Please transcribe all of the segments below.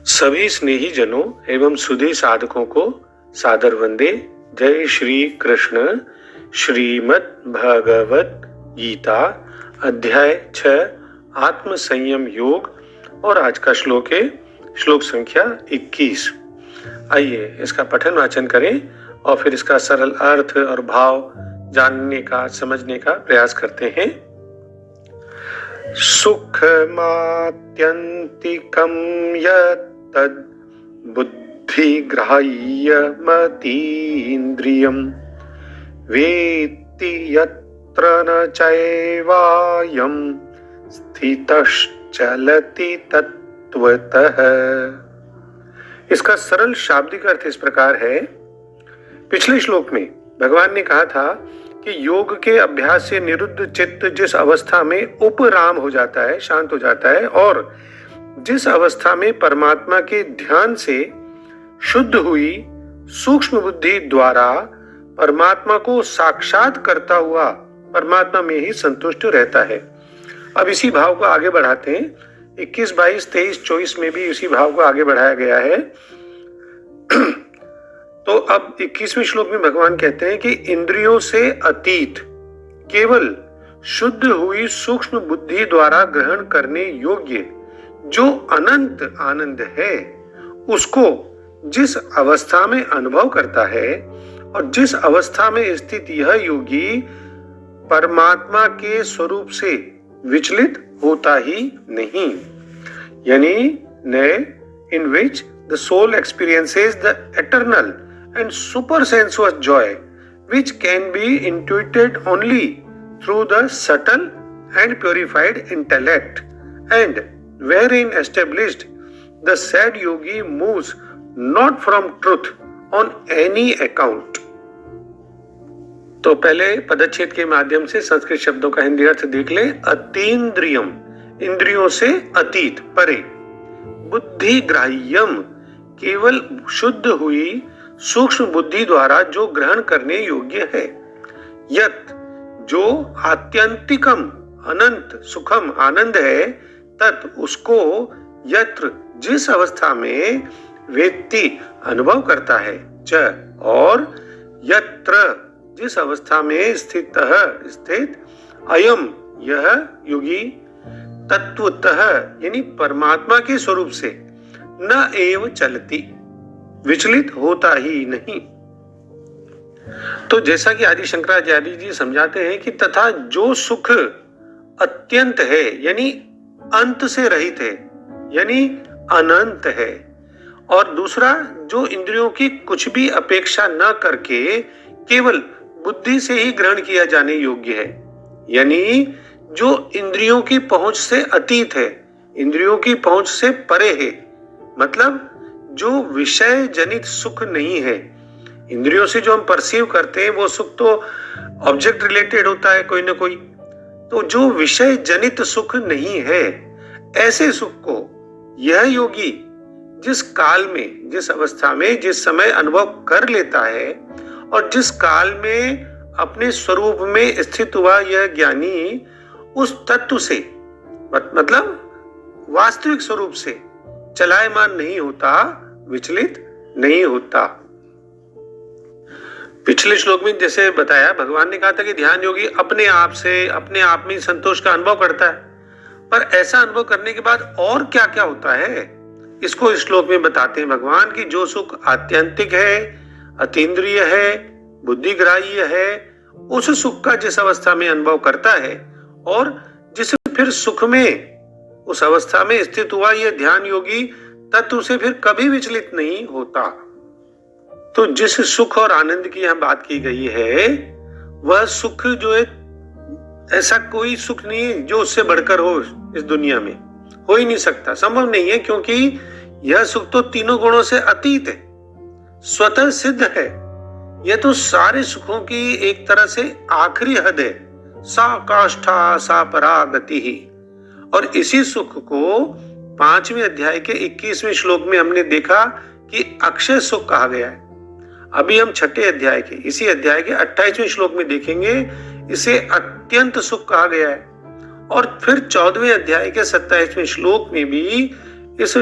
सभी स्नेही जनों एवं सुधी साधकों को सादर वंदे। जय श्री कृष्ण। श्रीमद् भगवत गीता अध्याय 6 आत्म संयम योग और आज का श्लोक है श्लोक संख्या 21। आइए इसका पठन वाचन करें और फिर इसका सरल अर्थ और भाव जानने का समझने का प्रयास करते हैं। सुखमात्यन्तिकं यत्तद् बुद्धिग्राह्यमतीन्द्रियं वेत्ति यत्र न चैवायं स्थितश्चलति तत्त्वतः। इसका सरल शाब्दिक अर्थ इस प्रकार है। पिछले श्लोक में भगवान ने कहा था कि योग के अभ्यास से निरुद्ध चित्त जिस अवस्था में उपराम हो जाता है, शांत हो जाता है, और जिस अवस्था में परमात्मा के ध्यान से शुद्ध हुई सूक्ष्म बुद्धि द्वारा परमात्मा को साक्षात करता हुआ परमात्मा में ही संतुष्ट रहता है। अब इसी भाव को आगे बढ़ाते हैं। 21, 22, 23, 24 में भी इसी भाव को आगे बढ़ाया गया है। तो अब 21वें श्लोक में भगवान कहते हैं कि इंद्रियों से अतीत केवल शुद्ध हुई सूक्ष्म बुद्धि द्वारा ग्रहण करने योग्य जो अनंत आनंद है, उसको जिस अवस्था में अनुभव करता है और जिस अवस्था में स्थित यह योगी परमात्मा के स्वरूप से विचलित होता ही नहीं, यानी in which the soul experiences the eternal and super sensuous joy which can be intuited only through the subtle and purified intellect, and wherein established the said yogi moves not from truth on any account। तो पहले पदच्छेद के माध्यम से संस्कृत शब्दों का हिंदी अर्थ देख ले। अतीन्द्रियम इंद्रियों से अतीत परे, बुद्धिग्राह्यम केवल शुद्ध हुई सूक्ष्म बुद्धि द्वारा जो ग्रहण करने योग्य है, यत जो आत्यंतिकम अनंत सुखम आनंद है, तत् उसको यत्र जिस अवस्था में वेत्ति अनुभव करता है, च और यत्र जिस अवस्था में स्थित अयम यह योगी तत्वतः यानी परमात्मा के स्वरूप से न एव चलती विचलित होता ही नहीं। तो जैसा कि आदि शंकराचार्य जी समझाते हैं कि तथा जो सुख अत्यंत है यानी अंत से रहित है यानी अनंत है, और दूसरा जो इंद्रियों की कुछ भी अपेक्षा न करके केवल बुद्धि से ही ग्रहण किया जाने योग्य है, यानी जो इंद्रियों की पहुंच से अतीत है, इंद्रियों की पहुंच से परे है, मतलब जो विषय जनित सुख नहीं है। इंद्रियों से जो हम परसीव करते हैं वो सुख तो ऑब्जेक्ट रिलेटेड होता है कोई ना कोई, तो जो विषय जनित सुख नहीं है, ऐसे सुख को यह योगी जिस काल में, जिस अवस्था में, जिस समय अनुभव कर लेता है और जिस काल में अपने स्वरूप में स्थित हुआ यह ज्ञानी उस तत्व से मतलब वास्तविक स्वरूप से चलायमान नहीं होता, विचलित नहीं होता। पिछले श्लोक में जैसे बताया, भगवान ने कहा था कि ध्यान योगी अपने आप से अपने आप में संतोष का अनुभव करता है, पर ऐसा अनुभव करने के बाद और क्या क्या होता है इसको इस श्लोक में बताते हैं भगवान की। जो सुख आत्यंतिक है, अतीन्द्रिय है, बुद्धिग्राह्य है, उस सुख का जिस अवस्था में अनुभव करता है और जिस फिर सुख में उस अवस्था में स्थित हुआ यह ध्यान योगी तत्व से फिर कभी विचलित नहीं होता। तो जिस सुख और आनंद की यहां बात की गई है, वह सुख जो है ऐसा कोई सुख नहीं है जो उससे बढ़कर हो इस दुनिया में, हो ही नहीं सकता, संभव नहीं है, क्योंकि यह सुख तो तीनों गुणों से अतीत है, स्वतः सिद्ध है। यह तो सारे सुखों की एक तरह से आखिरी हद है, सा काष्ठा सा परागति ही। और इसी सुख को 5वें अध्याय के 21वें श्लोक में हमने देखा कि अक्षय सुख कहा गया है। अभी हम 6ठे अध्याय के इसी अध्याय के 28वें श्लोक में देखेंगे इसे अत्यंत सुख कहा गया है। और फिर 14वें अध्याय के 27वें श्लोक में भी इस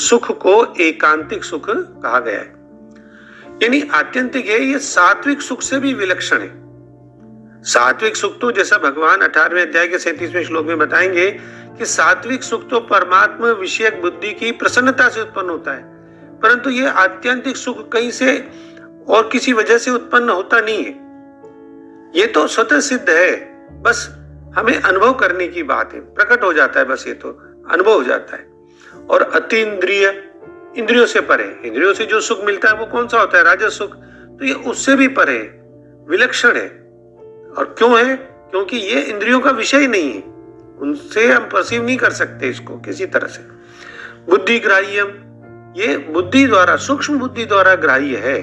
सुख को एकांतिक सुख कहा गया है। यानी आत्यंतिक है, ये सात्विक सुख से भी विलक्षण है। सात्विक सुख तो जैसा भगवान 18वें अध्याय के 37वें श्लोक में बताएंगे कि सात्विक सुख तो परमात्मा विषयक बुद्धि की प्रसन्नता से उत्पन्न होता है, परंतु ये आत्यंतिक सुख कहीं से और किसी वजह से उत्पन्न होता नहीं है। ये तो स्वतः सिद्ध है, बस हमें अनुभव करने की बात है, प्रकट हो जाता है, बस ये तो अनुभव हो जाता है। और अतीन्द्रिय, इंद्रियों से परे, इंद्रियों से जो सुख मिलता है वो कौन सा होता है? राजस सुख। तो ये उससे भी परे विलक्षण है। और क्यों है? क्योंकि ये इंद्रियों का विषय नहीं है, उनसे हम परसीव नहीं कर सकते इसको किसी तरह से। बुद्धि ग्राह्यम, ये बुद्धि द्वारा, सूक्ष्म बुद्धि द्वारा ग्राह्य है।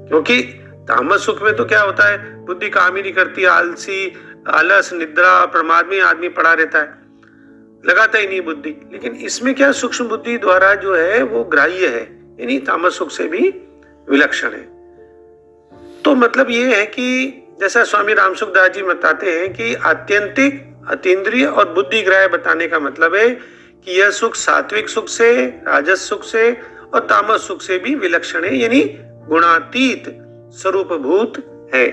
क्योंकि तामस सुख में तो क्या होता है, बुद्धि काम ही नहीं करती, आलसी, आलस, निद्रा, प्रमाद में आदमी पड़ा रहता है, लगाता ही नहीं बुद्धि। लेकिन इसमें क्या, सूक्ष्म बुद्धि द्वारा जो है वो ग्राह्य है, यानी तामस सुख से भी विलक्षण है। तो मतलब ये है कि जैसा स्वामी रामसुखदास जी बताते हैं कि आत्यंतिक, अतीन्द्रिय और बुद्धि ग्राह्य बताने का मतलब है कि यह सुख सात्विक सुख से, राजस सुख से और तामस सुख से भी विलक्षण है, यानी गुणातीत स्वरूपभूत है।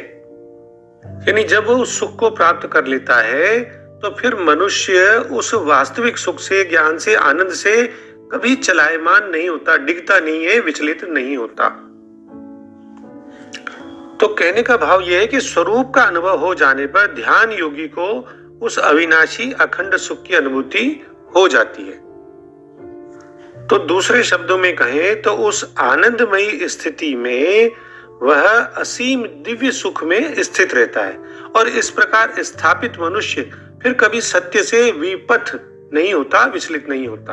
यानी जब वो उस सुख को प्राप्त कर लेता है तो फिर मनुष्य उस वास्तविक सुख से, ज्ञान से, आनंद से कभी चलायमान नहीं होता, डिगता नहीं है, विचलित नहीं होता। तो कहने का भाव यह है कि स्वरूप का अनुभव हो जाने पर ध्यान योगी को उस अविनाशी अखंड सुख की अनुभूति हो जाती है। तो दूसरे शब्दों में कहें तो उस आनंदमयी स्थिति में वह असीम दिव्य सुख में स्थित रहता है, और इस प्रकार स्थापित मनुष्य फिर कभी सत्य से विपथ नहीं होता, विचलित नहीं होता।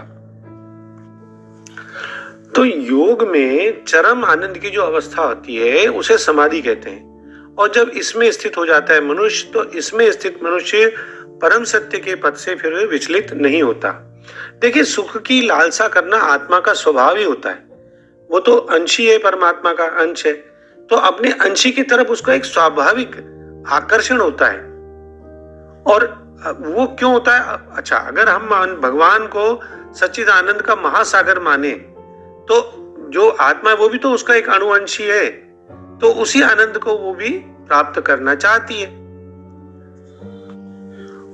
तो योग में चरम आनंद की जो अवस्था होती है उसे समाधि कहते हैं, और जब इसमें स्थित हो जाता है मनुष्य तो इसमें स्थित मनुष्य परम सत्य के पद से फिर विचलित नहीं होता। देखिए, सुख की लालसा करना आत्मा का स्वभाव ही होता है, वो तो अंश ही है, परमात्मा का अंश है, तो अपने अंशी की तरफ उसका एक स्वाभाविक आकर्षण होता है। और वो क्यों होता है? अच्छा, अगर हम भगवान को सच्चिदानंद का महासागर माने तो जो आत्मा है वो भी तो उसका एक अणुअंशी है, तो उसी आनंद को वो भी प्राप्त करना चाहती है।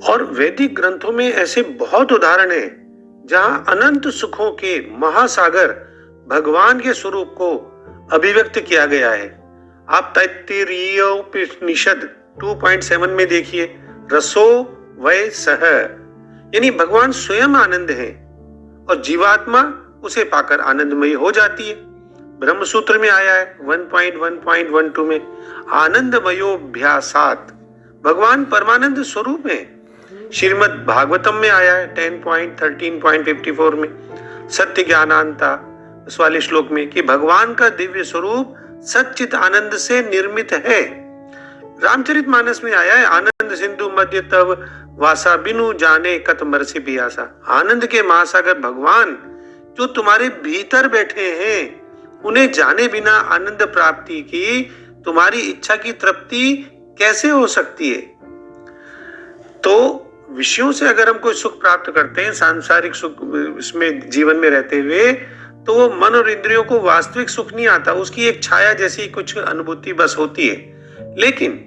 और वैदिक ग्रंथों में ऐसे बहुत उदाहरण हैं जहां अनंत सुखों के महासागर भगवान के स्वरूप को अभिव्यक्त किया गया है। आप तैत्तिरीय उपनिषद 2.7 में देखिए, रसो वै सह, यानी भगवान स्वयं आनंद है और जीवात्मा उसे पाकर आनंदमयी हो जाती है। ब्रह्म सूत्र में आया है 1.1.12 में, आनंदमयोभ्यासात, भगवान परमानंद स्वरूप है। श्रीमद् भागवतम में आया है 10.13.54 में, सत्य ज्ञानांता इस वाले श्लोक में, कि भगवान का दिव्य स्वरूप सच्चित आनंद से निर्मित है। रामचरितमानस में आया है, आनंद सिंधु मध्य तव वासा बिनु जाने कत मरसी पियासा, आनंद के महासागर भगवान जो तुम्हारे भीतर बैठे हैं, उन्हें जाने बिना आनंद प्राप्ति की तुम्हारी इच्छा की तृप्ति कैसे हो सकती है? तो विषयों से अगर हम कोई सुख प्राप्त करते हैं, सांसारिक सुख इसमें जीवन में रहते हुए, तो वो मन और इंद्रियों को वास्तविक सुख नहीं आता, उसकी एक छाया जैसी कुछ अनुभूति बस होती है। लेकिन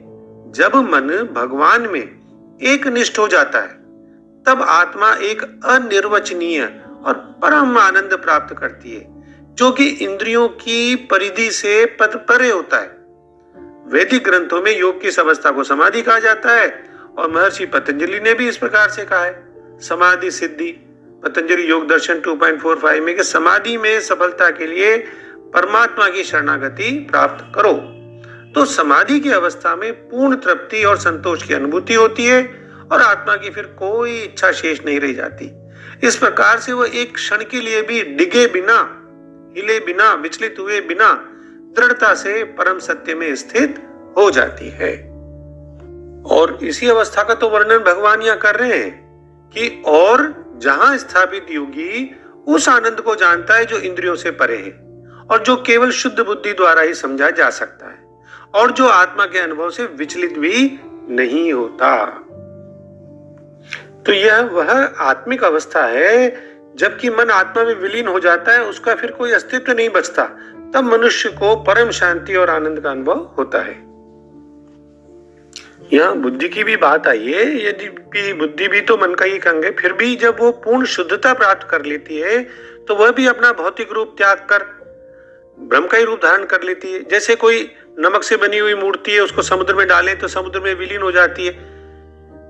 जब मन भगवान में एक निष्ठ हो जाता है तब आत्मा एक अनिर्वचनीय और परम आनंद प्राप्त करती है, जो कि इंद्रियों की परिधि से परे होता है। वैदिक ग्रंथों में योग की इस अवस्था को समाधि कहा जाता है, और महर्षि पतंजलि ने भी इस प्रकार से कहा है, समाधि सिद्धि, पतंजलि योग दर्शन 2.45 में, कि समाधि में सफलता के लिए परमात्मा की शरणागति प्राप्त करो। तो समाधि की अवस्था में पूर्ण तृप्ति और संतोष की अनुभूति होती है, और आत्मा की फिर कोई इच्छा शेष नहीं रह जाती। इस प्रकार से वो एक क्षण के लिए भी डिगे बिना, हिले बिना, विचलित हुए बिना दृढ़ता से परम सत्य में स्थित हो जाती है। और इसी अवस्था का तो वर्णन भगवान यहाँ कर रहे हैं कि और जहां स्थापित योगी उस आनंद को जानता है जो इंद्रियों से परे है और जो केवल शुद्ध बुद्धि द्वारा ही समझा जा सकता है, और जो आत्मा के अनुभव से विचलित भी नहीं होता। तो यह वह आत्मिक अवस्था है जबकि मन आत्मा में विलीन हो जाता है, उसका फिर कोई अस्तित्व नहीं बचता। तब मनुष्य को परम शांति और आनंद का अनुभव होता है। यहाँ बुद्धि की भी बात आई है। यदि बुद्धि भी तो मन का ही अंग है, फिर भी जब वो पूर्ण शुद्धता प्राप्त कर लेती है तो वह भी अपना भौतिक रूप त्याग कर ब्रह्म का ही रूप धारण कर लेती है। जैसे कोई नमक से बनी हुई मूर्ति है, उसको समुद्र में डाले तो समुद्र में विलीन हो जाती है,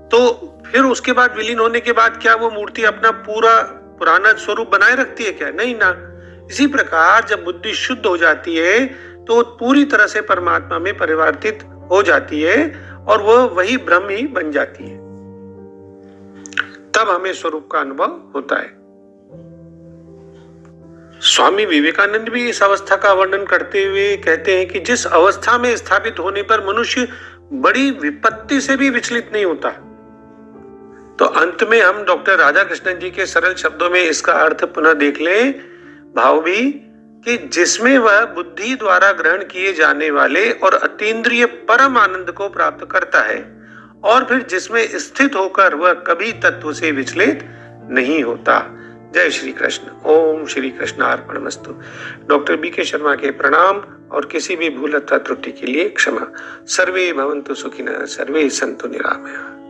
तो फिर उसके बाद विलीन होने के बाद क्या वो मूर्ति अपना पूरा पुराना स्वरूप बनाए रखती है क्या? नहीं ना। इसी प्रकार जब बुद्धि शुद्ध हो जाती है तो पूरी तरह से परमात्मा में परिवर्तित हो जाती है और वह वही ब्रह्म ही बन जाती है। तब हमें स्वरूप का अनुभव होता है। स्वामी विवेकानंद भी इस अवस्था का वर्णन करते हुए कहते हैं कि जिस अवस्था में स्थापित होने पर मनुष्य बड़ी विपत्ति से भी विचलित नहीं होता। तो अंत में हम डॉक्टर राधा कृष्णन जी के सरल शब्दों में इसका अर्थ पुनः देख लें, भाव भी, कि जिसमें वह बुद्धि द्वारा ग्रहण किए जाने वाले और अतीन्द्रिय परम आनंद को प्राप्त करता है, और फिर जिसमें स्थित होकर वह कभी तत्व से विचलित नहीं होता। जय श्री कृष्ण। ओम श्री कृष्ण अर्पणमस्तु। Doctor BK. शर्मा के प्रणाम और किसी भी भूल अथवा त्रुटि के लिए क्षमा। सर्वे भवन्तु सुखिनः, सर्वे सन्तु निरामयाः।